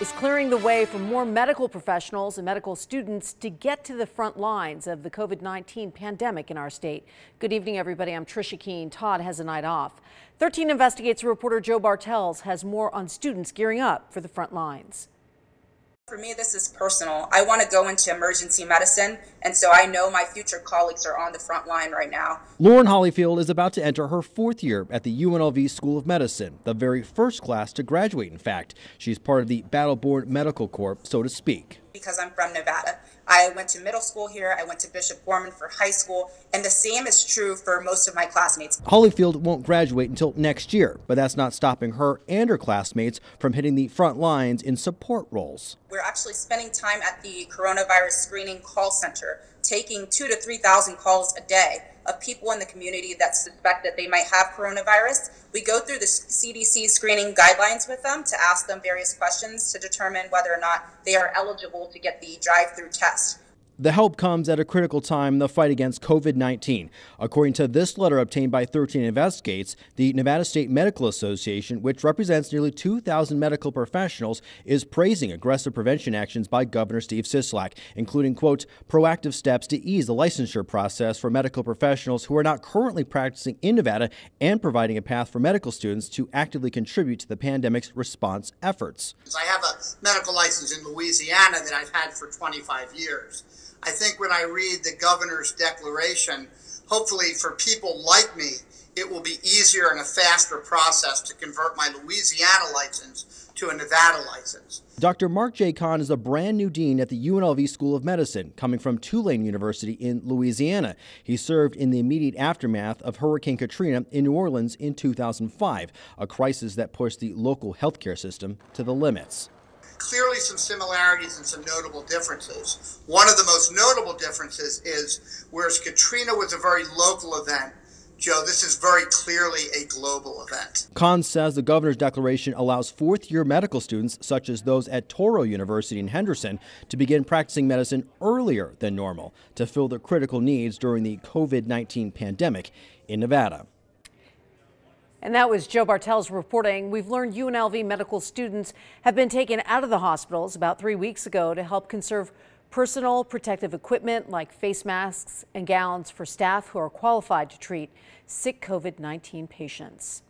is clearing the way for more medical professionals and medical students to get to the front lines of the COVID-19 pandemic in our state. Good evening, everybody. I'm Trisha Keene. Todd has a night off. 13 Investigates reporter Joe Bartels has more on students gearing up for the front lines. For me, this is personal. I want to go into emergency medicine, and so I know my future colleagues are on the front line right now. Lauren Hollyfield is about to enter her 4th year at the UNLV School of Medicine, the very first class to graduate, in fact. She's part of the battle-born medical corps, so to speak. Because I'm from Nevada. I went to middle school here, I went to Bishop Gorman for high school, and the same is true for most of my classmates. Hollyfield won't graduate until next year, but that's not stopping her and her classmates from hitting the front lines in support roles. We're actually spending time at the coronavirus screening call center, taking 2,000 to 3,000 calls a day of people in the community that suspect that they might have coronavirus. We go through the CDC screening guidelines with them to ask them various questions to determine whether or not they are eligible to get the drive-through test. The help comes at a critical time in the fight against COVID-19. According to this letter obtained by 13 Investigates, the Nevada State Medical Association, which represents nearly 2,000 medical professionals, is praising aggressive prevention actions by Governor Steve Sisolak, including, quote, proactive steps to ease the licensure process for medical professionals who are not currently practicing in Nevada and providing a path for medical students to actively contribute to the pandemic's response efforts. I have a medical license in Louisiana that I've had for 25 years. I think when I read the governor's declaration, hopefully for people like me, it will be easier and a faster process to convert my Louisiana license to a Nevada license. Dr. Mark J. Kahn is a brand new dean at the UNLV School of Medicine, coming from Tulane University in Louisiana. He served in the immediate aftermath of Hurricane Katrina in New Orleans in 2005, a crisis that pushed the local healthcare system to the limits. Clearly some similarities and some notable differences. One of the most notable differences is, whereas Katrina was a very local event, Joe, this is very clearly a global event. Kahn says the governor's declaration allows 4th-year medical students, such as those at Touro University in Henderson, to begin practicing medicine earlier than normal to fill their critical needs during the COVID-19 pandemic in Nevada. And that was Joe Bartels reporting. We've learned UNLV medical students have been taken out of the hospitals about 3 weeks ago to help conserve personal protective equipment like face masks and gowns for staff who are qualified to treat sick COVID-19 patients.